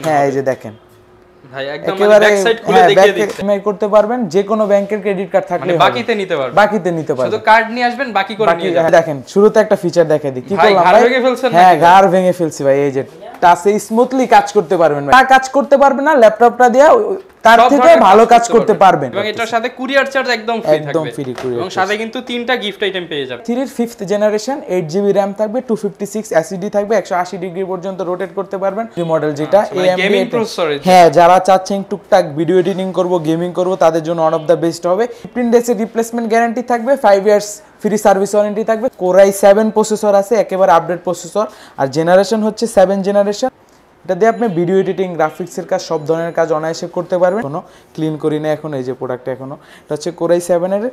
হ্যাঁ এই যে দেখেন ভাই একদম ব্যাক সাইড খুলে দেখিয়ে দিচ্ছি ইএমআই করতে পারবেন যে কোনো ব্যাংকের ক্রেডিট কার্ড থাকলে মানে বাকিতে নিতে পারবেন শুধু কার্ড নিয়ে আসবেন বাকি করে নিয়ে যাবেন দেখেন শুরুতে একটা ফিচার দেখাই দিই কি করলাম ভাই ভেঙে ফেলছেন হ্যাঁ গার ভেঙে ফেলছি ভাই এই যে টাচে স্মুথলি কাজ করতে পারবেন ভাই কাজ করতে পারবেন না ল্যাপটপটা দিয়ে তার থেকে ভালো কাজ করতে পারবেন এবং এটার সাথে কুরিয়ার চার্জ একদম ফ্রি থাকবে এবং সাথে কিন্তু তিনটা গিফট আইটেম পেয়ে যাবেন 3 এর 5th জেনারেশন 8GB RAM থাকবে 256 এসএসডি থাকবে 180 ডিগ্রি পর্যন্ত রোটেট করতে পারবেন এই মডেল যেটা গেমিং প্রসেসর হ্যাঁ যারা চাচ্ছেন টুকটাক ভিডিও এডিটিং করব গেমিং করব তাদের জন্য ওয়ান অফ দা বেস্ট হবে 15 ডেজ এর রিপ্লেসমেন্ট গ্যারান্টি থাকবে 5 ইয়ার্স ফ্রি সার্ভিস ওয়ারেন্টি থাকবে Core i7 প্রসেসর আছে একেবারে আপডেট প্রসেসর আর জেনারেশন হচ্ছে 7 জেনারেশন এটা দিয়ে আপনি ভিডিও এডিটিং গ্রাফিক্সের কাজ সব ধরনের কাজ অনায়াসে করতে পারবেন কোনো ক্লিন করি না এখন এই যে প্রোডাক্টটা এখনো এটা হচ্ছে Core i7 এর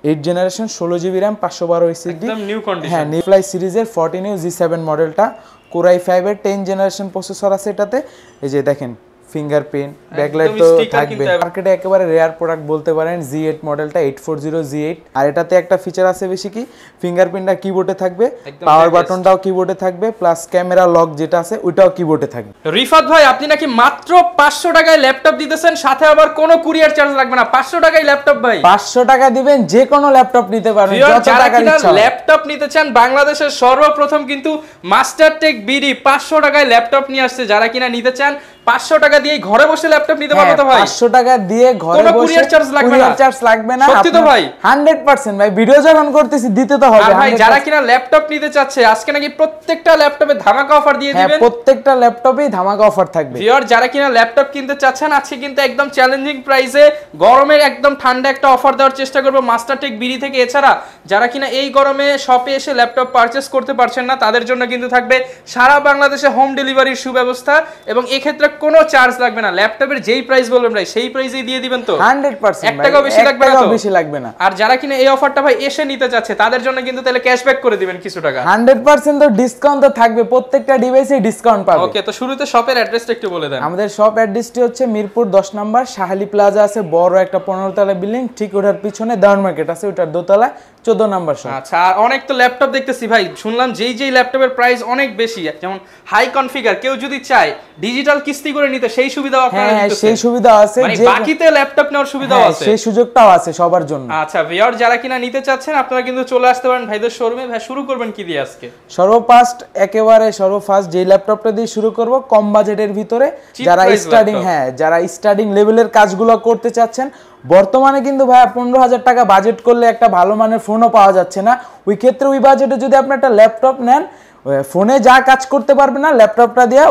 8 জেনারেশন 16GB RAM 512 এসএসডি একদম নিউ কন্ডিশন হ্যাঁ নিউফ্লাই সিরিজের 14 G7 মডেলটা Core i5 এর 10 জেনারেশন প্রসেসর আছে এটাতে এই যে দেখেন ফিঙ্গারপ্রিন্ট ব্যাকলাইট তো থাকবে মার্কেটে একেবারে রেয়ার প্রোডাক্ট বলতে পারেন G8 মডেলটা 840 G8 আর এটাতে একটা ফিচার আছে বেশি কি ফিঙ্গারপ্রিন্টটা কিবোর্ডে থাকবে পাওয়ার বাটনটাও কিবোর্ডে থাকবে প্লাস ক্যামেরা লক যেটা আছে ওইটাও কিবোর্ডে থাকবে রিফাত ভাই আপনি নাকি মাত্র 500 টাকায় ল্যাপটপ দিতেছেন সাথে আবার কোনো কুরিয়ার চার্জ লাগবে না 500 টাকায় ল্যাপটপ ভাই 500 টাকা দিবেন যে কোনো ল্যাপটপ নিতে পারবেন যত টাকা ইচ্ছা ল্যাপটপ নিতে চান বাংলাদেশের সর্বপ্রথম কিন্তু মাস্টারটেক বিডি 500 টাকায় ল্যাপটপ নিয়ে আসছে যারা কিনা নিতে চান 500 টাকা দিয়ে ঘরে বসে ল্যাপটপ নিতে পারবে তো ভাই 500 টাকা দিয়ে ঘরে বসে কুরিয়ার চার্জ লাগবে না সত্যি তো ভাই 100% ভাই ভিডিও যখন করতেছি দিতে তো হবে আর ভাই যারা কিনা ল্যাপটপ নিতে চাচ্ছে আজকে নাকি প্রত্যেকটা ল্যাপটপে ধামাকা অফার দিয়ে দিবেন হ্যাঁ প্রত্যেকটা ল্যাপটপেই ধামাকা অফার থাকবে ভিউয়ার যারা কিনা ল্যাপটপ কিনতে চাচ্ছেন আজকে কিন্তু একদম চ্যালেঞ্জিং প্রাইসে গরমের একদম ঠান্ডা একটা অফার দেওয়ার চেষ্টা করব মাস্টারটেক বিডি থেকে এছাড়া যারা কিনা এই গরমে শপে এসে ল্যাপটপ পারচেজ করতে পারছেন না তাদের জন্য কিন্তু থাকবে সারা বাংলাদেশে হোম ডেলিভারির সুব্যবস্থা এবং এই ক্ষেত্রে কোনো চার্জ লাগবে না ল্যাপটপের যেই প্রাইস বলবেন ভাই সেই প্রাইসেই দিয়ে দিবেন তো 100% এক টাকাও বেশি লাগবে না তো বেশি লাগবে না আর যারা কিনা এই অফারটা ভাই এসে নিতে চাচ্ছে তাদের জন্য কিন্তু তাহলে ক্যাশব্যাক করে দিবেন কিছু টাকা 100% তো ডিসকাউন্ট তো থাকবে প্রত্যেকটা ডিভাইসে ডিসকাউন্ট পাবে ওকে তো শুরুতে শপের অ্যাড্রেসটা একটু বলে দেন আমাদের শপ অ্যাড্রেসটি হচ্ছে মিরপুর 10 নম্বর শাহালি প্লাজা আছে বড় একটা 15 তলা বিল্ডিং ঠিক ওটার পিছনে দেওয়ান মার্কেট আছে ওটার দোতলা 14 নম্বর শপ আচ্ছা আর অনেক তো ল্যাপটপ দেখতেছি ভাই শুনলাম যেই ল্যাপটপের প্রাইস অনেক বেশি যেমন হাই কনফিগার কেউ যদি চায় ডিজিটাল কিস্তি করে নিতে সেই সুবিধাও আপনারা দিতেছেন হ্যাঁ সেই সুবিধা আছে মানে বাকিতে ল্যাপটপ নেওয়ার সুবিধাও আছে সেই সুযোগটাও আছে সবার জন্য আচ্ছা ভিউয়ার যারা কিনা নিতে চাচ্ছেন আপনারা কিন্তু চলে আসতে পারেন ভাইদের শোরুমে ভাই শুরু করবেন কি দিয়ে আজকে সর্বফার্স্ট যে ল্যাপটপটা দিয়ে শুরু করব কম বাজেটের ভিতরে যারা স্টার্টিং লেভেলের কাজগুলো করতে চাচ্ছেন বর্তমানে কিন্তু ভাই 15000 টাকা বাজেট করলে একটা ভালো মানের ফোনও পাওয়া যাচ্ছে না ওই ক্ষেত্রে ওই বাজেটে যদি আপনি একটা ল্যাপটপ নেন ফোনে যা কাজ করতে পারবেন না ল্যাপটপটা দিয়ে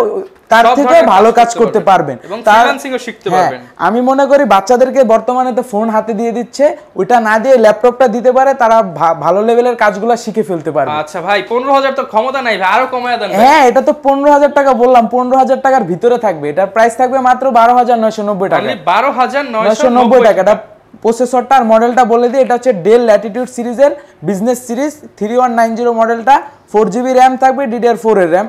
তার থেকে ভালো কাজ করতে পারবেন এবং ফ্রিল্যান্সিংও শিখতে পারবেন আমি মনে করি বাচ্চাদেরকে বর্তমানে তো ফোন হাতে দিয়ে দিচ্ছে ওইটা না দিয়ে ল্যাপটপটা দিতে পারে তারা ভালো লেভেলের কাজগুলো শিখে ফেলতে পারবে আচ্ছা ভাই 15000 তো ক্ষমতা নাই ভাই আরো কমায় দেন হ্যাঁ এটা তো 15000 টাকা বললাম 15000 টাকার ভিতরে থাকবে এটার প্রাইস থাকবে মাত্র 12990 টাকা 12990 টাকা প্রসেসরটা আর মডেলটা বলে দিই এটা হচ্ছে ডেল ল্যাটিটিউড সিরিজের বিজনেস সিরিজ 3190 মডেলটা 4GB RAM থাকবে DDR4 এর RAM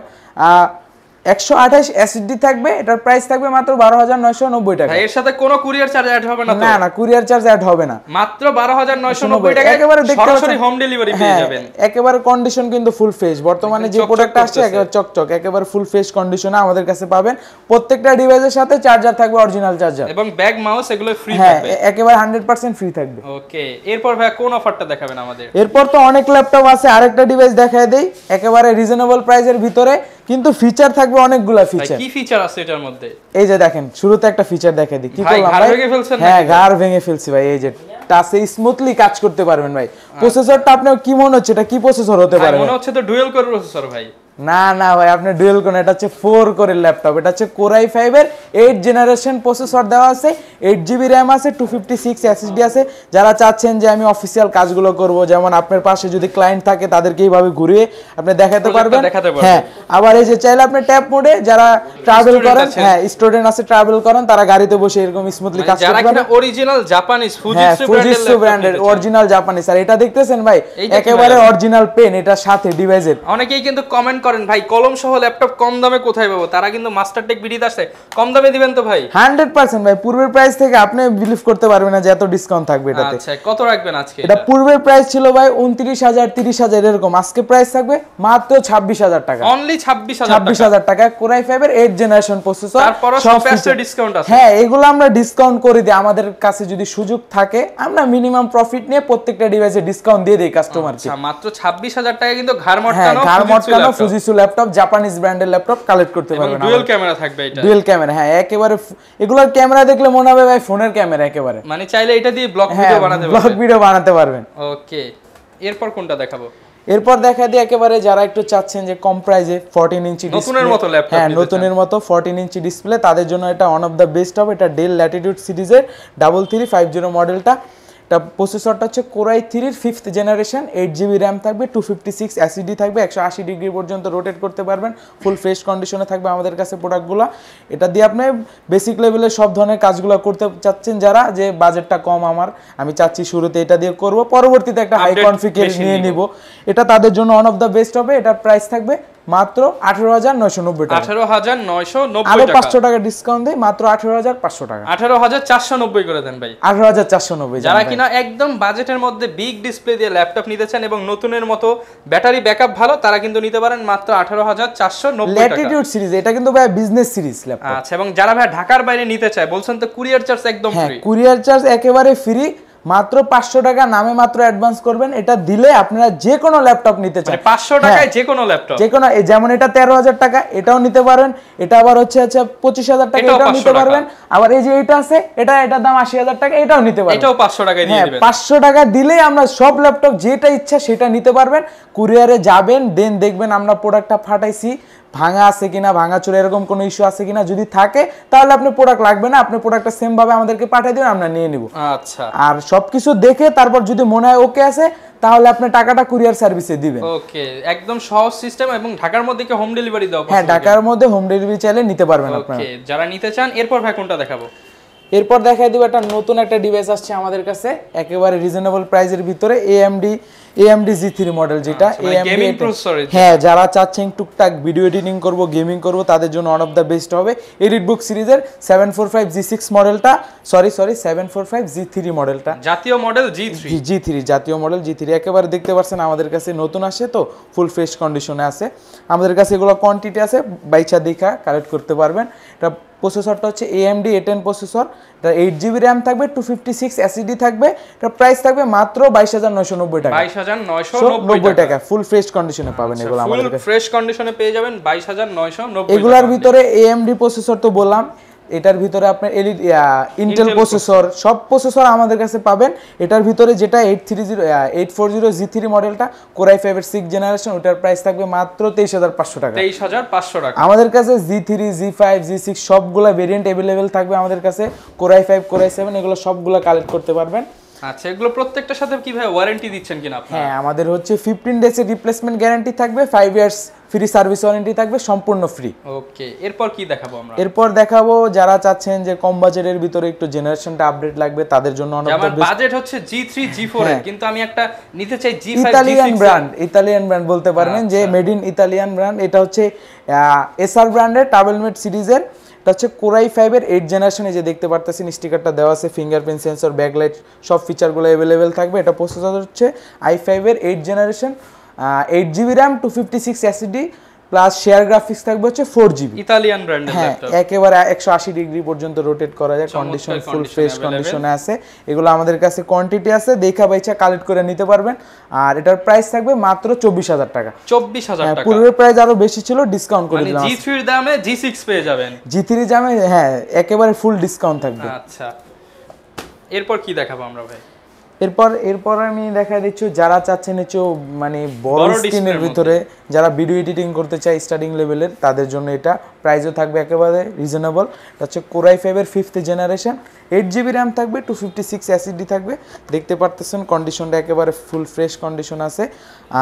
128 এসএসডি থাকবে এটার প্রাইস থাকবে মাত্র 12990 টাকা এর সাথে কোনো কুরিয়ার চার্জ অ্যাড হবে না তো না কুরিয়ার চার্জ অ্যাড হবে না মাত্র 12990 টাকা একেবারে সরাসরি হোম ডেলিভারি পেয়ে যাবেন একেবারে কন্ডিশন কিন্তু ফুল ফ্রেশ বর্তমানে যে প্রোডাক্টটা আসছে একেবারে চকচক একেবারে ফুল ফ্রেশ কন্ডিশনে আমাদের কাছে পাবেন প্রত্যেকটা ডিভাইসের সাথে চার্জার থাকবে অরিজিনাল চার্জার এবং ব্যাগ মাউস এগুলো ফ্রি থাকবে একেবারে 100% ফ্রি থাকবে ওকে এরপর ভাই কোন অফারটা দেখাবেন আমাদের এরপর তো অনেক ল্যাপটপ আছে আরেকটা ডিভাইস দেখায় দেই একেবারে রিজনেবল প্রাইসের ভিতরে কিন্তু ফিচার থাকবে অনেকগুলা ফিচার কি ফিচার আছে এটার মধ্যে এই যে দেখেন শুরুতে একটা ফিচার দেখাই দিই কি করলাম ভাই ভেঙে ফেলছেন হ্যাঁ গার ভেঙে ফেলছি ভাই এই যে টাচে স্মুথলি কাজ করতে পারবেন ভাই প্রসেসরটা আপনার কি মনে হচ্ছে এটা কি প্রসেসর হতে পারে মনে হচ্ছে তো ডুয়াল কোর প্রসেসর ভাই না ভাই আপনি ডুয়াল কোর এটা হচ্ছে 4 কোরের ল্যাপটপ এটা হচ্ছে Core i5 এর 8 জেনারেশন প্রসেসর দেওয়া আছে 8GB RAM আছে 256 এসএসডি আছে যারা চাচ্ছেন যে আমি অফিশিয়াল কাজগুলো করব যেমন আপনার পাশে যদি ক্লায়েন্ট থাকে তাদেরকে এইভাবে ঘুরিয়ে আপনি দেখাতে পারবেন হ্যাঁ আবার এই যে চাইলে আপনি ট্যাব মোডে যারা ট্রাভেল করেন স্টুডেন্ট আছে ট্রাভেল করেন তারা গাড়িতে বসে এরকম স্মুথলি কাজ করতে পারবেন যারা অরিজিনাল জাপানিজ ফুজিৎসু ব্র্যান্ডের অরিজিনাল জাপানিজ আর এটা দেখতেছেন ভাই একেবারে অরিজিনাল পেন এটার সাথে ডিভাইসের অনেকেই কিন্তু কমেন্ট করেন ভাই কলম সহ ল্যাপটপ কম দামে কোথায় পাবো তারা কিন্তু মাস্টারটেক বিডিতে আসে কম দামে দিবেন তো ভাই 100% ভাই পূর্বের প্রাইস প্রাইস থেকে আপনি বিলিভ করতে পারবেন না যে এত ডিসকাউন্ট থাকবে এটাতে। আচ্ছা কত রাখবেন আজকে? এটা পূর্বের প্রাইস ছিল ভাই 29000 30000 এরকম, আজকে প্রাইস থাকবে মাত্র 26000 টাকা। অনলি 26000 টাকা। কোরাই 5 এর 8 জেনারেশন প্রসেসর, তারপর সব ফ্যাক্টরি ডিসকাউন্ট আছে। হ্যাঁ এগুলো আমরা ডিসকাউন্ট করে দিই, আমাদের কাছে যদি সুযোগ থাকে আমরা মিনিমাম প্রফিট নিয়ে প্রত্যেকটা ডিভাইসে ডিসকাউন্ট দিয়ে দেই কাস্টমারকে। আচ্ছা মাত্র 26000 টাকা কিন্তু ঘাড়মটকানো ফুজিসু ল্যাপটপ, জাপানিজ ব্র্যান্ডের ল্যাপটপ কালেক্ট করতে পারবেন। ডুয়াল ক্যামেরা থাকবে এটা, ডুয়াল ক্যামেরা, হ্যাঁ একেবারে এগুলোর ক্যামেরা দেখলে মনে হবে ভাই ফোনের ক্যামেরা একেবারে, মানে চাইলে এটা দিয়ে ব্লগ ভিডিও বানাতে পারবেন। ওকে এরপর কোনটা দেখাবো? এরপর দেখা দিই একেবারে যারা একটু চাচ্ছেন যে কম প্রাইসে 14 ইঞ্চি নতুনের মতো ল্যাপটপ, হ্যাঁ নতুনের মতো 14 ইঞ্চি ডিসপ্লে, তাদের জন্য এটা ওয়ান অফ দ্য বেস্ট হবে। এটা ডেল ল্যাটিটিউড সিরিজের 3350 মডেলটা। এটা প্রসেসরটা হচ্ছে কোরাই 3 এর 5th জেনারেশন, 8GB র্যাম থাকবে, 256 এসএসডি থাকবে, 180 ডিগ্রি পর্যন্ত রোটেট করতে পারবেন, ফুল ফ্রেশ কন্ডিশনে থাকবে আমাদের কাছে প্রোডাক্টগুলো। এটা দিয়ে আপনি বেসিক লেভেলের সব ধরনের কাজগুলো করতে চাচ্ছেন যারা, যে বাজেটটা কম আমি চাচ্ছি শুরুতে এটা দিয়ে করব, পরবর্তীতে একটা হাই কনফিগার নিয়ে নিব, এটা তাদের জন্য ওয়ান অফ দ্য বেস্ট হবে। এটার প্রাইস থাকবে মাত্র 18990 টাকা। 18990 টাকা, আরো 500 টাকা ডিসকাউন্ট দেই, মাত্র 18500 টাকা। 18490 করে দেন ভাই। 18490। যারা কিনা একদম বাজেটের মধ্যে বিগ ডিসপ্লে দিয়ে ল্যাপটপ নিতে চান এবং নতুনের মতো ব্যাটারি ব্যাকআপ ভালো, তারা কিন্তু নিতে পারেন মাত্র 18490 টাকা। ল্যাটিটিউড সিরিজ, এটা কিন্তু ভাই বিজনেস সিরিজ ল্যাপটপ। আচ্ছা এবং যারা ভাই ঢাকার বাইরে নিতে চায় বলছেন তো কুরিয়ার চার্জ একদম ফ্রি। হ্যাঁ কুরিয়ার চার্জ একেবারে ফ্রি, মাত্র 500 টাকা নামে মাত্র অ্যাডভান্স করবেন, এটা দিলে আপনারা যে কোনো ল্যাপটপ নিতে চান 500 টাকায় যে কোনো ল্যাপটপ, যে কোনো, যেমন এটা 13000 টাকা এটাও নিতে পারেন, এটা আবার হচ্ছে 25000 টাকা এটাও নিতে পারবেন, আবার এই যে এটা আছে এটার দাম 80000 টাকা এটাও নিতে পারবেন, এটাও 500 টাকায় দিয়ে দিবেন। 500 টাকা দিলেই আমরা সব ল্যাপটপ যেটা ইচ্ছা সেটা নিতে পারবেন। কুরিয়ারে যাবেন, দেন দেখবেন আমরা প্রোডাক্টটা ফাটাইছি, ভাঙা আছে কিনা, ভাঙাচোরা এরকম কোনো ইস্যু আছে কিনা, যদি থাকে তাহলে আপনি প্রোডাক্ট লাগবে না, আপনি প্রোডাক্টটা সেম ভাবে আমাদেরকে পাঠিয়ে দিবেন, আমরা নিয়ে নিব। আচ্ছা আর সবকিছু দেখে তারপর যদি মনে হয় ওকে আছে তাহলে আপনি টাকাটা কুরিয়ার সার্ভিসে দিবেন। ওকে একদম সহজ সিস্টেম, এবং ঢাকার মধ্যে কি হোম ডেলিভারি দাও? হ্যাঁ ঢাকার মধ্যে হোম ডেলিভারি চাইলে নিতে পারবেন আপনারা। ওকে যারা নিতে চান এরপর ভাই কোনটা দেখাবো? এরপর দেখাই দিব একটা নতুন একটা ডিভাইস আসছে আমাদের কাছে একেবারে রিজনেবল প্রাইসের ভিতরে, AMD G3 মডেল, যেটা গেমিং প্রসেসর। হ্যাঁ যারা চাচ্ছেন টুকটাক ভিডিও এডিটিং করব, গেমিং করব, তাদের জন্য ওয়ান অফ দ্য বেস্ট হবে। এডিটবুক সিরিজের 745G6 মডেলটা, সরি 745G3 মডেলটা, জাতীয় মডেল G3 জাতীয় মডেল G3 একেবারে দেখতে পাচ্ছেন আমাদের কাছে নতুন আসে তো, ফুল ফ্রেশ কন্ডিশনে আছে আমাদের কাছে, এগুলো কোয়ান্টিটি আছে, বাইচা দেখা কালেক্ট করতে পারবেন। এটা প্রসেসরটা হচ্ছে AMD A10 প্রসেসর, এটা 8GB র্যাম থাকবে, 256 এসএসডি থাকবে, এটা প্রাইস থাকবে মাত্র 22990 টাকা। 22990 টাকা ফুল ফ্রেশ কন্ডিশনে পাবেন এগুলো আমাদের কাছে, ফুল ফ্রেশ কন্ডিশনে পেয়ে যাবেন 22990। এগুলোর ভিতরে AMD প্রসেসর তো বললাম, এটার ভিতরে আপনার ইন্টেল প্রসেসর, সব প্রসেসর আমাদের কাছে পাবেন। এটার ভিতরে যেটা 840G3 মডেলটা, কোরাই 5 এর 6th জেনারেশন, ওটার প্রাইস থাকবে মাত্র 23500 টাকা। 23500 টাকা। আমাদের কাছে G3 G5 G6 সবগুলা ভেরিয়েন্ট अवेलेबल থাকবে আমাদের কাছে, কোরাই 5 কোরাই 7 এগুলো সবগুলা কালেক্ট করতে পারবেন। আচ্ছা এগুলো প্রত্যেকটার সাথে কি ভাই ওয়ারেন্টি দিচ্ছেন কিনা আপনারা? হ্যাঁ আমাদের হচ্ছে 15 ডেজ এর রিপ্লেসমেন্ট গ্যারান্টি থাকবে, 5 ইয়ার্স ফ্রি সার্ভিস ওয়ারেন্টি থাকবে, সম্পূর্ণ ফ্রি। ওকে এরপর কি দেখাবো আমরা? এরপর দেখাবো যারা চাচ্ছেন যে কম বাজেটের ভিতরে একটু জেনারেশনটা আপডেট লাগবে, তাদের জন্য আমার বাজেট হচ্ছে G3 G4 এর, কিন্তু আমি একটা নিতে চাই G5 ইতালিয়ান ব্র্যান্ড বলতে পারবেন, যে মেড ইন ইতালিয়ান ব্র্যান্ড। এটা হচ্ছে এসআর ব্র্যান্ডের টাবেলমেট সিরিজের, এটা হচ্ছে কোরাই 5 এর 8th জেনারেশনে, যে দেখতে পারতেছেন স্টিকারটা দেওয়া আছে, ফিঙ্গারপ্রিন্ট সেন্সর, ব্যাকলাইট সব ফিচারগুলো अवेलेबल থাকবে। এটা প্রসেসর হচ্ছে i5 এর 8th generation, 8GB RAM, 256 SSD plus share graphics থাকবে হচ্ছে 4GB। ইতালিয়ান ব্র্যান্ডের ল্যাপটপ, একেবারে 180 ডিগ্রি পর্যন্ত রোটেট করা যায়, কন্ডিশন ফুল ফ্রেশ কন্ডিশনে আছে, এগুলো আমাদের কাছে কোয়ান্টিটি আছে, দেখা বাইচা কালেক্ট করে নিতে পারবেন। আর এটার প্রাইস থাকবে মাত্র 24000 টাকা। 24000 টাকা, পূর্বের প্রাইস আরো বেশি ছিল, ডিসকাউন্ট করে দিলাম। G3 এর দামে G6 পেয়ে যাবেন, G3 দামে হ্যাঁ একেবারে ফুল ডিসকাউন্ট থাকবে। আচ্ছা এরপর কি দেখাবো আমরা ভাই? এরপর আমি দেখা দিচ্ছি যারা চাচ্ছেন হচ্ছে মানে বড় স্ক্রিনের ভিতরে, যারা ভিডিও এডিটিং করতে চায় স্টার্টিং লেভেলের, তাদের জন্য এটা প্রাইসও থাকবে একেবারে রিজনেবল। এটা হচ্ছে কোরাই 5 এর 5th জেনারেশন, 8GB র্যাম থাকবে, 256 এসএসডি থাকবে, দেখতে পারতেছেন কন্ডিশনটা একেবারে ফুল ফ্রেশ কন্ডিশন আছে।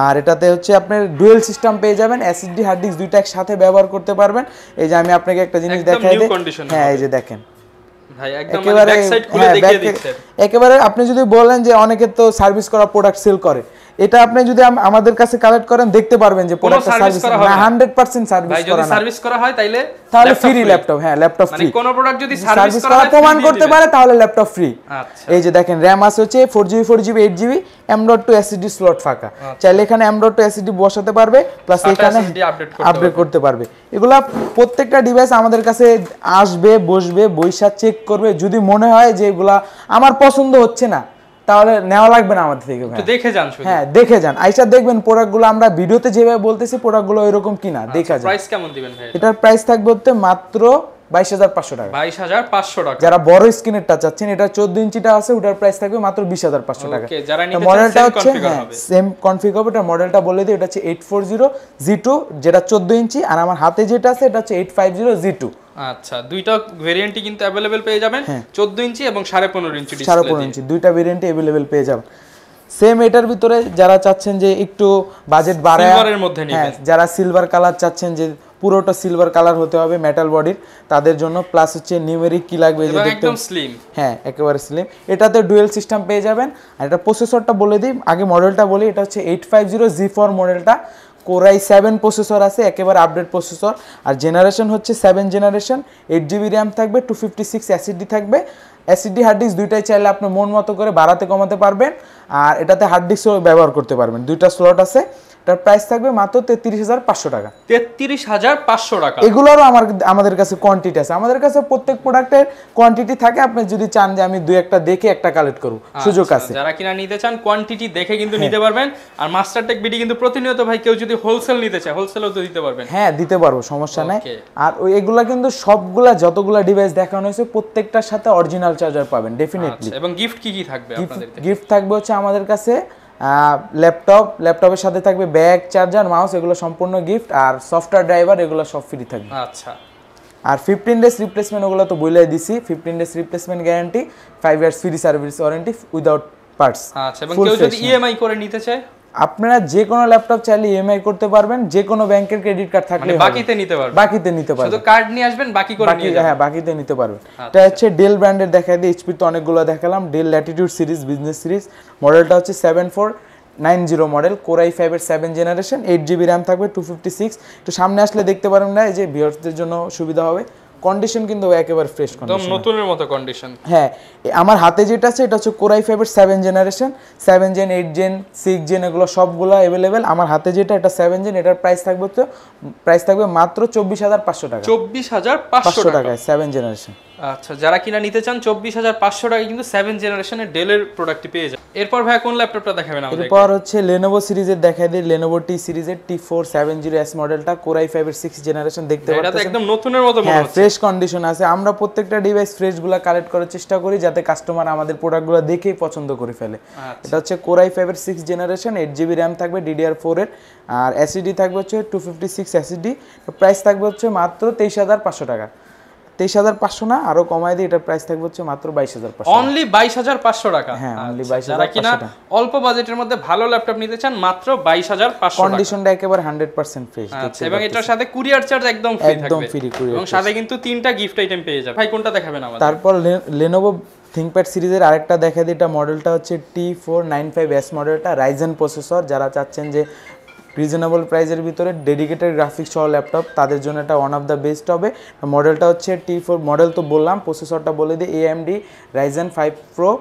আর এটাতে হচ্ছে আপনার ডুয়েল সিস্টেম পেয়ে যাবেন, এসএসডি হার্ড ডিস্ক দুইটা একসাথে ব্যবহার করতে পারবেন। এই যে আমি আপনাকে একটা জিনিস দেখাই দিই, হ্যাঁ এই যে দেখেন ভাই একদম ব্যাক সাইড খুলে দেখিয়ে দিচ্ছেন। একেবারে আপনি যদি বলেন যে অনেকে তো সার্ভিস করা প্রোডাক্ট সেল করে, এটা আপনি যদি আমাদের কাছে কালেক্ট করেন দেখতে পারবেন যে প্রোডাক্টটা সার্ভিস করা হয় 100% সার্ভিস করা যদি সার্ভিস করা হয় তাইলে ফ্রি ল্যাপটপ, হ্যাঁ ল্যাপটপ ফ্রি। মানে কোন প্রোডাক্ট যদি সার্ভিস করা হয় প্রমাণ করতে পারে তাহলে ল্যাপটপ ফ্রি। আচ্ছা, এই যে দেখেন র‍্যাম আছে হচ্ছে 4GB 4GB 8GB M.2 SSD slot ফাঁকা, চাইলে এখানে M.2 SSD বসাতে পারবে, প্লাস এখানে আপডেট করতে পারবে। এগুলা প্রত্যেকটা ডিভাইস আমাদের কাছে আসবে, বসবে, বইসা চেক করবে, যদি মনে হয় যে এগুলা আমার পছন্দ হচ্ছে না তাহলে নেওয়া লাগবে না আমাদের থেকে। দেখে যান, হ্যাঁ দেখে যান, আইসা দেখবেন প্রোডাক্টগুলো আমরা ভিডিওতে যেভাবে বলতেছি প্রোডাক্টগুলো এরকম কিনা দেখা যায়। প্রাইস কেমন দিবেন ভাই? এটার প্রাইস থাকবে হচ্ছে মাত্র 22,500 টাকা। 22,500 টাকা। যারা বড় স্ক্রিনেরটা চাচ্ছেন, এটা 14 ইঞ্চিটা আছে, ওটার প্রাইস থাকবে মাত্র 20,500 টাকা। ওকে, যারা নিতে চান মডেলটা হচ্ছে সেম কনফিগ হবে। এটা মডেলটা বলে দিই, এটা হচ্ছে 840G2 যেটা 14 ইঞ্চি, আর আমার হাতে যেটা আছে এটা হচ্ছে 850G2। আচ্ছা, দুইটা ভেরিয়েন্টই কিন্তু अवेलेबल পেয়ে যাবেন, 14 ইঞ্চি এবং 15.5 ইঞ্চি ডিসপ্লে। 15.5 ইঞ্চি দুইটা ভেরিয়েন্টই अवेलेबल পেয়ে যাবেন। সেম এটার ভিতরে যারা চাচ্ছেন যে একটু বাজেট বাড়ায়, সিলভারের মধ্যে নেবেন, যারা সিলভার কালার চাচ্ছেন যে পুরোটা সিলভার কালার হতে হবে মেটাল বডির, তাদের জন্য প্লাস হচ্ছে নিউমেরিক কি লাগবে যে দেখতে একদম স্লিম, হ্যাঁ একেবারে স্লিম। এটাতে ডুয়েল সিস্টেম পেয়ে যাবেন। আর এটা প্রসেসরটা বলে দিই, আগে মডেলটা বলি, এটা হচ্ছে 850G4 মডেলটা, Core i7 প্রসেসর আছে, একেবারে আপডেট প্রসেসর। আর জেনারেশন হচ্ছে 7 জেনারেশন, 8GB র্যাম থাকবে, 256 SSD থাকবে। SSD হার্ড ডিস্ক দুইটাই চাইলে আপনি মন মতো করে বাড়াতে কমাতে পারবেন, আর এটাতে হার্ড ডিস্কও ব্যবহার করতে পারবেন, দুইটা স্লট আছে। এটার প্রাইস থাকবে মাত্র 33,500 টাকা। 33,500 টাকা। এগুলোরও আমাদের কাছে কোয়ান্টিটি আছে, আমাদের কাছে প্রত্যেক প্রোডাক্টের কোয়ান্টিটি থাকে। আপনি যদি চান যে আমি দুই একটা দেখে একটা কালেক্ট করব, সুযোগ আছে। যারা কিনা নিতে চান কোয়ান্টিটি দেখে কিন্তু নিতে পারবেন। আর মাস্টারটেক বিডি কিন্তু প্রতিনিয়ত ভাই কেউ যদি হোলসেল নিতে চায় হোলসেলও তো দিতে পারবেন। হ্যাঁ দিতে পারবো, সমস্যা নাই। আর এগুলা কিন্তু সবগুলা যতগুলা ডিভাইস দেখানো হয়েছে প্রত্যেকটার সাথে অরিজিনাল চার্জার পাবেন ডেফিনেটলি। এবং গিফট কি কি থাকবে আপনাদের? গিফট থাকবে হচ্ছে আমাদের কাছে ল্যাপটপের সাথে থাকবে ব্যাগ, চার্জার, মাউস, এগুলো সম্পূর্ণ গিফট। আর সফটওয়্যার ড্রাইভার এগুলো সব ফ্রি থাকবে। আচ্ছা, আর 15 ডেজ রিপ্লেসমেন্ট ওগুলো তো বলেই দিছি, 15 days replacement guarantee, 5 years free service warranty without parts. আচ্ছা, এবং কেউ যদি ইএমআই করে নিতে চায়, আপনারা যে কোনো ল্যাপটপ চাইলে ইএমআই করতে পারবেন, যে কোনো ব্যাংকের ক্রেডিট কার্ড থাকলে বাকিতে নিতে পারবেন। বাকিতে নিতে পারবেন, শুধু কার্ড নিয়ে আসবেন, বাকি করে নিয়ে যাবেন। হ্যাঁ বাকিতে নিতে পারবেন। এটা হচ্ছে ডেল ব্র্যান্ডের, দেখাই দিই। এইচপি তো অনেকগুলো দেখালাম। Del Latitude series, business series, মডেলটা হচ্ছে 7490 মডেল, Core i5 এর 7 জেনারেশন, 8GB র্যাম থাকবে, 256। একটু সামনে আসলে দেখতে পারবেন না, এই যে ভিউয়ারদের জন্য সুবিধা হবে। কন্ডিশন কিন্তু একেবারে ফ্রেশ কন্ডিশন, একদম নতুনের মতো কন্ডিশন। হ্যাঁ, আমার হাতে যেটা আছে এটা হচ্ছে Core i5 এর 7 জেনারেশন, 7 জেন, 8 জেন, 6 জেন, এগুলো সবগুলো अवेलेबल। আমার হাতে যেটা এটা 7 জেন, এটার প্রাইস থাকবে মাত্র 24,500 টাকা। 24,500 টাকা 7 জেনারেশন। আচ্ছা, যারা কিনা নিতে চান 24,500 টাকা কিন্তু 7 জেনারেশনের ডেলের প্রোডাক্টটি পেয়ে যাবেন। এরপর ভাই কোন ল্যাপটপটা দেখাবেন আমাদের? এরপর হচ্ছে Lenovo সিরিজের দেখাই দিই। Lenovo T সিরিজের T470S মডেলটা, Core i5 এর 6 জেনারেশন, দেখতে পাচ্ছেন এটা একদম নতুনের মতো মনে হচ্ছে, ফ্রেশ কন্ডিশন আছে। আমরা প্রত্যেকটা ডিভাইস ফ্রেশগুলো কালেক্ট করার চেষ্টা করি যাতে কাস্টমার আমাদের প্রোডাক্টগুলো দেখেই পছন্দ করে ফেলে। এটা হচ্ছে Core i5 এর 6 জেনারেশন, 8GB র্যাম থাকবে, DDR4 এর, আর SSD থাকবে হচ্ছে 256 SSD। প্রাইস থাকবে হচ্ছে মাত্র 23,500 টাকা। 23,500 না, আরো কমাই দিই, এটার প্রাইস থাকবে হচ্ছে মাত্র 22,500। অনলি 22,500 টাকা। হ্যাঁ, অনলি 22,500 যারা কিনা অল্প বাজেটের মধ্যে ভালো ল্যাপটপ নিতে চান মাত্র 22,500 টাকা। কন্ডিশনটা একেবারে 100% ফ্রেশ। আচ্ছা, এবং এটার সাথে কুরিয়ার চার্জ একদম ফ্রি থাকবে, একদম ফ্রি কুরিয়ার, এবং সাথে কিন্তু 3টা গিফট আইটেম পেয়ে যাবেন। ভাই কোনটা দেখাবেন আমাদের? তারপর Lenovo ThinkPad সিরিজের আরেকটা দেখাই দিই। এটা মডেলটা হচ্ছে T495S মডেলটা, Ryzen প্রসেসর। যারা চাচ্ছেন যে রিজনেবল প্রাইসের ভিতরে ডেডিকেটেড গ্রাফিক্স সহ ল্যাপটপ, তাদের জন্য এটা ওয়ান অফ দ্য বেস্ট হবে। মডেলটা হচ্ছে T4 মডেল তো বললাম, প্রসেসরটা বলে দিই AMD Ryzen 5 Pro,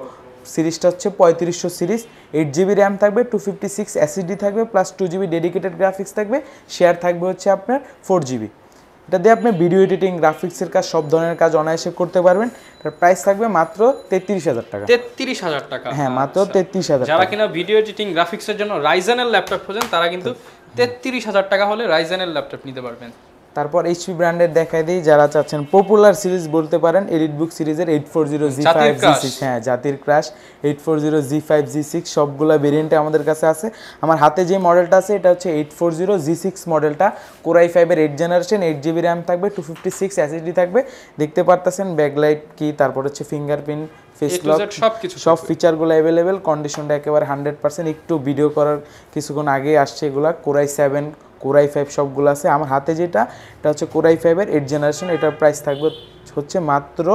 সিরিজটা হচ্ছে 3500 সিরিজ, 8GB র্যাম থাকবে, 256 SSD থাকবে, প্লাস 2GB ডেডিকেটেড গ্রাফিক্স থাকবে, শেয়ার থাকবে হচ্ছে আপনার 4GB। এটা দিয়ে আপনি ভিডিও এডিটিং, গ্রাফিক্সের কাজ, সব ধরনের কাজ অনায়াসে করতে পারবেন। এটার প্রাইস থাকবে মাত্র 33,000 টাকা। 33,000 টাকা? হ্যাঁ, মাত্র 33,000। যারা কিনা ভিডিও এডিটিং, গ্রাফিক্সের জন্য রাইজেনের ল্যাপটপ খোঁজেন তারা কিন্তু 33,000 টাকা হলে রাইজেনের ল্যাপটপ নিতে পারবেন। তারপর এইচপি ব্র্যান্ডের দেখাই দিই। যারা চাচ্ছেন পপুলার সিরিজ বলতে পারেন, এলিটবুক সিরিজের 840G5G6, হ্যাঁ জাতির ক্রাশ, 840G5G6 সবগুলা ভেরিয়েন্টে আমাদের কাছে আছে। আমার হাতে যে মডেলটা আছে এটা হচ্ছে 840G6 মডেলটা, Core i5 এর 8 জেনারেশন, 8GB র্যাম থাকবে, 256 SSD থাকবে, দেখতে পারতেছেন ব্যাকলাইট কি, তারপর হচ্ছে ফিঙ্গারপ্রিন্ট, ফেস লক, সব ফিচারগুলো अवेलेबल। কন্ডিশনটা একেবারে 100%। একটু ভিডিও করার কিছুক্ষণ আগে আসছে এগুলা। Core i7, Core i5 সবগুলো আছে। আমার হাতে যেটা এটা হচ্ছে Core i5 এর 8 জেনারেশন, এটার প্রাইস থাকবে হচ্ছে মাত্র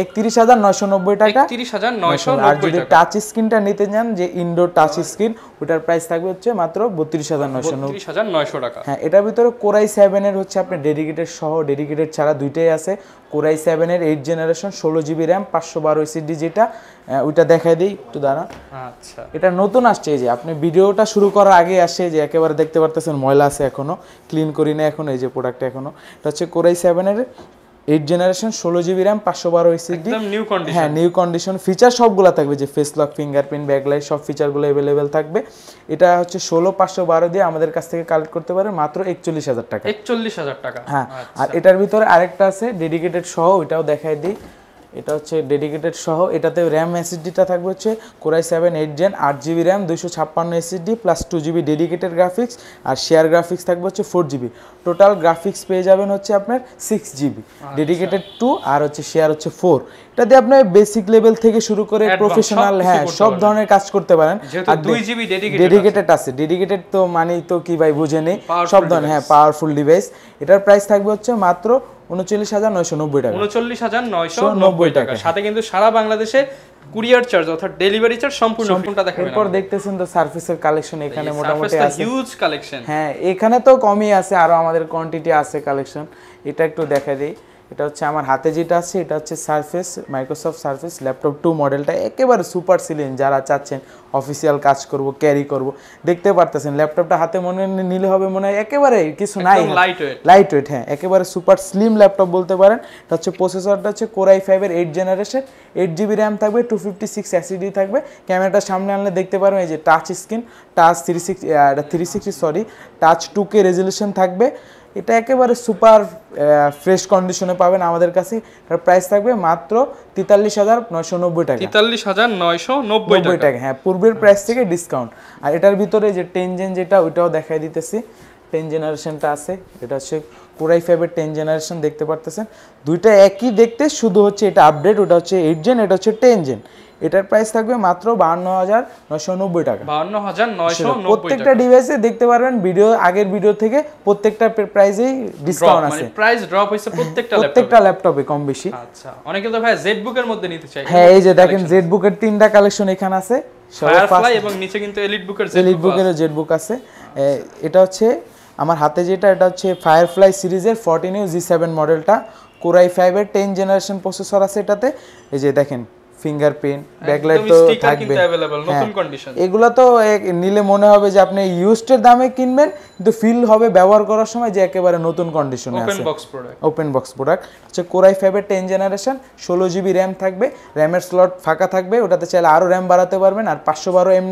31,990 টাকা। 31,990 আর যদি টাচ স্ক্রিনটা নিতে চান, যে ইনডোর টাচ স্ক্রিন, ওটার প্রাইস থাকবে হচ্ছে মাত্র 32,990 টাকা। হ্যাঁ, এটার ভিতরে কোরাই 7 এর হচ্ছে আপনি ডেডিকেটেড সহ ডেডিকেটেড ছাড়া দুইটাই আছে। কোরাই 7 এর 8 জেনারেশন 16GB RAM 512 SSD, যেটা ওইটা দেখাই দিই একটু দাঁড়া। আচ্ছা, এটা নতুন আসছে, এই যে আপনি ভিডিওটা শুরু করার আগে আসে, যে একেবারে দেখতে পারতেছেন ময়লা আছে এখনো, ক্লিন করি না এখন, এই যে প্রোডাক্টটা এখনো। এটা হচ্ছে কোরাই 7 এর 8 জেনারেশন 16GB RAM 512 SSD, একদম নিউ কন্ডিশন। হ্যাঁ, নিউ কন্ডিশন। ফিচার সবগুলা থাকবে, যে ফেস লক, ফিঙ্গারপ্রিন্ট, ব্যাকলাইট, সব ফিচারগুলো अवेलेबल থাকবে। এটা হচ্ছে 16512 দিয়ে আমাদের কাছ থেকে কালেক্ট করতে পারেন মাত্র 41,000 টাকা। 41,000 টাকা। হ্যাঁ, আর এটার ভিতরে আরেকটা আছে ডেডিকেটেড সহ, ওইটাও দেখাই দিই। এটা হচ্ছে ডেডিকেটেড সহ, এটাতে র্যাম এসএসডিটা থাকবে হচ্ছে core i 7 8 gen 8GB RAM 256 SSD plus 2GB dedicated graphics, আর শেয়ার গ্রাফিক্স থাকবে হচ্ছে 4GB। টোটাল গ্রাফিক্স পেয়ে যাবেন হচ্ছে আপনার 6GB, ডেডিকেটেড 2 আর হচ্ছে শেয়ার হচ্ছে 4। এটাতে আপনি বেসিক লেভেল থেকে শুরু করে প্রফেশনাল, হ্যাঁ, সব ধরনের কাজ করতে পারেন। আর 2GB ডেডিকেটেড আছে, ডেডিকেটেড তো মানেই তো কি ভাই বুঝেনি, সব ধরনের, হ্যাঁ, পাওয়ারফুল ডিভাইস। এটার প্রাইস থাকবে হচ্ছে মাত্র 39,990 টাকা। 39,990 টাকা। সাথে কিন্তু সারা বাংলাদেশে কুরিয়ার চার্জ অর্থাৎ ডেলিভারি চার্জ সম্পূর্ণটা দেখাবেন। এরপর দেখতেছেন তো সারফেসের কালেকশন এখানে মোটামুটি আছে, হিউজ কালেকশন। হ্যাঁ, এখানে তো কমই আছে, আরো আমাদের কোয়ান্টিটি আছে কালেকশন। এটা একটু দেখা দেই। এটা হচ্ছে আমার হাতে যেটা আছে, এটা হচ্ছে সারফেস, মাইক্রোসফট সারফেস ল্যাপটপ 2 মডেলটা, একেবারে সুপার সিলিং। যারা চাচ্ছেন অফিসিয়াল কাজ করব, ক্যারি করব, দেখতে পারতেছেন ল্যাপটপটা হাতে মনে নিলে হবে মনে হয় একেবারে কিছু নাই, লাইট ওয়েট, হ্যাঁ, একেবারে সুপার স্লিম ল্যাপটপ বলতে পারেন। এটা হচ্ছে প্রসেসরটা হচ্ছে কোরাই 5 এর 8 জেনারেশন, 8GB র্যাম থাকবে, 256 এসএসডি থাকবে। ক্যামেরাটা সামনে আনলে দেখতে পারবেন এই যে touch screen, touch 360 touch 2K resolution থাকবে। এটা একেবারে সুপার ফ্রেশ কন্ডিশনে পাবেন আমাদের কাছে। এটার প্রাইস থাকবে মাত্র 43,990 টাকা। 43,990 টাকা, হ্যাঁ, পূর্বের প্রাইস থেকে ডিসকাউন্ট। আর এটার ভিতরে যে 10 জেন যেটা, ওইটাও দেখাই দিতেছি। 10 জেনারেশনটা আছে, এটা হচ্ছে কোরাই 5 এর 10 জেনারেশন, দেখতে পারতেছেন দুইটা একই দেখতে, শুধু হচ্ছে এটা আপডেট, ওটা হচ্ছে 8 জেন, এটা হচ্ছে 10 জেন। এটার প্রাইস থাকবে মাত্র 52,990 টাকা। 52,990 প্রত্যেকটা ডিভাইসে দেখতে পারবেন ভিডিও, আগের ভিডিও থেকে প্রত্যেকটা প্রাইসেই ডিসকাউন্ট আছে, মানে প্রাইস ড্রপ হইছে প্রত্যেকটা ল্যাপটপে কম বেশি। আচ্ছা, অনেকে তো ভাই জেডবুক এর মধ্যে নিতে চায়। হ্যাঁ, এই যে দেখেন জেডবুক এর 3টা কালেকশন এখানে আছে, ফায়ারফ্লাই এবং নিচে কিন্তু এলিটবুকের জেডবুক আছে। এটা হচ্ছে আমার হাতে যেটা, এটা হচ্ছে ফায়ারফ্লাই সিরিজের 14U G7 মডেলটা, কোরাই 5 এর 10 জেনারেশন প্রসেসর আছে এটাতে। এই যে দেখেন ফিঙ্গারপ্রিন্ট, ব্যাকলাইট তো থাকবে, নতুন কন্ডিশন। এগুলা তো নিলে মনে হবে যে আপনি ইউজড দামে কিনবেন, কিন্তু ফিল হবে ব্যবহার করার সময় যে একেবারে নতুন কন্ডিশনে আছে। ওপেন বক্স প্রোডাক্ট হচ্ছে কোরাই 5 এর 10 জেনারেশন, 16GB র্যাম থাকবে, র্যামের স্লট ফাঁকা থাকবে, ওটাতে চাইলে আরো র্যাম বাড়াতে পারবেন। আর 512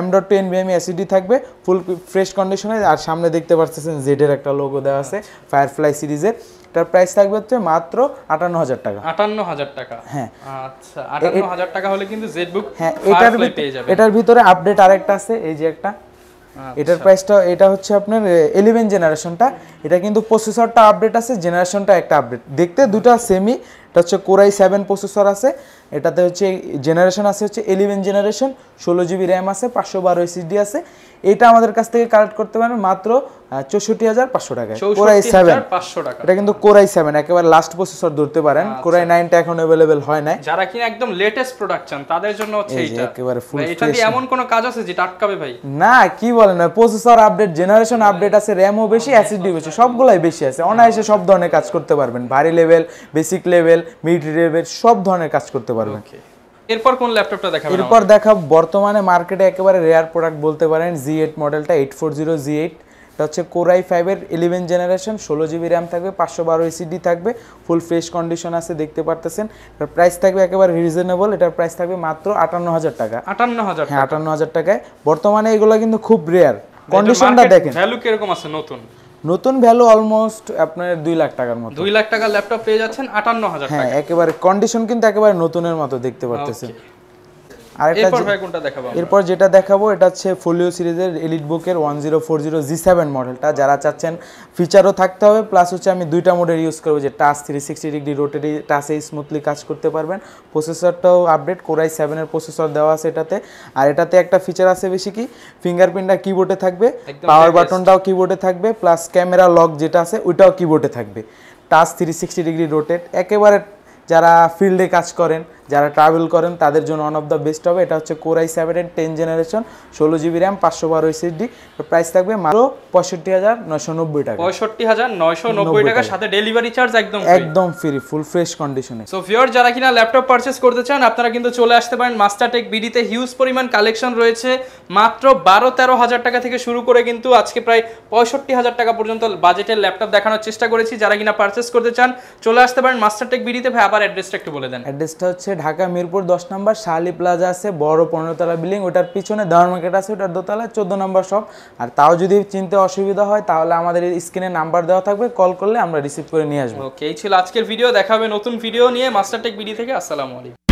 M.2 NVMe SSD থাকবে, ফুল ফ্রেশ কন্ডিশনে। আর সামনে দেখতে পাচ্ছেন জেড এর একটা লোগো দেওয়া আছে ফায়ারফ্লাই সিরিজের। এটার প্রাইস থাকবে হচ্ছে মাত্র 58,000 টাকা। 58,000 টাকা, হ্যাঁ। আচ্ছা, 58,000 টাকা হলে কিন্তু জেডবুক, হ্যাঁ, এটার ভিতরে আপডেট আরেকটা আছে, এই যে একটা, এটার প্রাইসটা, এটা হচ্ছে আপনার 11 জেনারেশনটা। এটা কিন্তু প্রসেসরটা আপডেট আছে, জেনারেশনটা একটা আপডেট, দেখতে দুটো সেমি। এটা হচ্ছে কোরাই 7 প্রসেসর আছে, এটাতে হচ্ছে জেনারেশন আছে হচ্ছে 11 জেনারেশন, 16GB র্যাম আছে, 512 এসএসডি আছে। এটা আমাদের কাছ থেকে কালেক্ট করতে পারেন মাত্র 64,500 টাকায়, কোরাই 7। এটা কিন্তু কোরাই 7 একেবারে লাস্ট প্রসেসর ধরতে পারেন, কোরাই 9টা এখন अवेलेबल হয় না। যারা কিনা একদম লেটেস্ট প্রোডাকশন তাদের জন্য হচ্ছে এটা একেবারে ফুল। এটা দিয়ে এমন কোন কাজ আছে যেটা আটকাবে ভাই? না, কি বলেন, প্রসেসর আপডেট, জেনারেশন আপডেট আছে, র‍্যামও বেশি, এসএসডি বেশি, সবগুলাই বেশি আছে। অনায়াসে সব ধরনের কাজ করতে পারবেন, ভারী level, basic level, mid level, সব ধরনের কাজ করতে পারবেন। এরপর কোন ল্যাপটপটা দেখাবেন? এরপর দেখাবো বর্তমানে মার্কেটে একেবারে রেয়ার প্রোডাক্ট বলতে পারেন, Z8 মডেলটা, 840 Z8। এটা হচ্ছে কোরাই 5 এর 11 জেনারেশন, 16GB র্যাম থাকবে, 512 এসএসডি থাকবে, ফুল ফ্রেশ কন্ডিশন আছে, দেখতে পারতেছেন। এটার প্রাইস থাকবে একেবারে রিজনেবল, এটার প্রাইস থাকবে মাত্র 58,000 টাকা। 58,000? হ্যাঁ, 58,000 টাকায়। বর্তমানে এগুলো কিন্তু খুব রেয়ার। কন্ডিশনটা দেখেন, ভ্যালু কিরকম আছে? নতুন ভ্যালু অলমোস্ট আপনার 2 লাখ টাকার মতো। 2 লাখ টাকার ল্যাপটপ পেয়ে যাচ্ছেন 58,000 টাকা। হ্যাঁ, একেবারে কন্ডিশন কিন্তু একেবারে নতুনের মতো দেখতে পারতেছেন। এরপর যেটা দেখাবো এটা হচ্ছে ফোলিও সিরিজের এলিটবুকের 1040 G7 মডেলটা। যারা চাচ্ছেন ফিচারও থাকতে হবে, প্লাস হচ্ছে আমি দুইটা মোডের ইউজ করবো, যে টাচ 360 ডিগ্রি রোটেটরি টাচে স্মুথলি কাজ করতে পারবেন। প্রসেসরটাও আপডেট, কোরাই 7 এর প্রসেসর দেওয়া আছে এটাতে। আর এটাতে একটা ফিচার আছে বেশি, কি ফিঙ্গারপ্রিন্টটা কিবোর্ডে থাকবে, পাওয়ার বাটনটাও কিবোর্ডে থাকবে, প্লাস ক্যামেরা লক যেটা আছে ওইটাও কিবোর্ডে থাকবে, টাচ 360 ডিগ্রি রোটেট, একেবারে যারা ফিল্ডে কাজ করেন, যারা ট্রাভেল করেন তাদের জন্য ওয়ান অফ দ্য বেস্ট হবে। এটা হচ্ছে Core i7 10 generation, 16GB RAM, 512 SSD। Price থাকবে মাত্র 65,990 টাকা। 65,990 টাকা, সাথে ডেলিভারি চার্জ একদম ফ্রি, ফুল ফ্রেশ কন্ডিশনে। সো ভিউয়ার, যারা কিনা ল্যাপটপ পারচেজ করতে চান আপনারা কিন্তু চলে আসতে পারেন মাস্টারটেক বিডিতে। হিউজ পরিমাণ কালেকশন রয়েছে, মাত্র 12-13 হাজার টাকা থেকে শুরু করে কিন্তু আজকে প্রায় 65,000 টাকা পর্যন্ত বাজেটের ল্যাপটপ দেখানোর চেষ্টা করেছি। যারা কিনা পারচেজ করতে চান চলে আসতে পারেন মাস্টারটেক বিডিতে। ভাই আবার অ্যাড্রেসটা একটু বলে দেন। অ্যাড্রেসটা হচ্ছে ঢাকা মিরপুর 10 নম্বর শাহালি প্লাজা আছে, বড় 15 তলা বিল্ডিং, ওটার পিছনে দেওয়ার মার্কেট আছে, ওটার দোতলায় 14 নম্বর শপ। আর তাও যদি চিনতে অসুবিধা হয় তাহলে আমাদের স্ক্রিনে নাম্বার দেওয়া থাকবে, কল করলে আমরা রিসিভ করে নিয়ে আসবো। ওকে, এই ছিল আজকের ভিডিও। দেখা হবে নতুন ভিডিও নিয়ে মাস্টারটেক বিডি থেকে। আসসালামু আলাইকুম।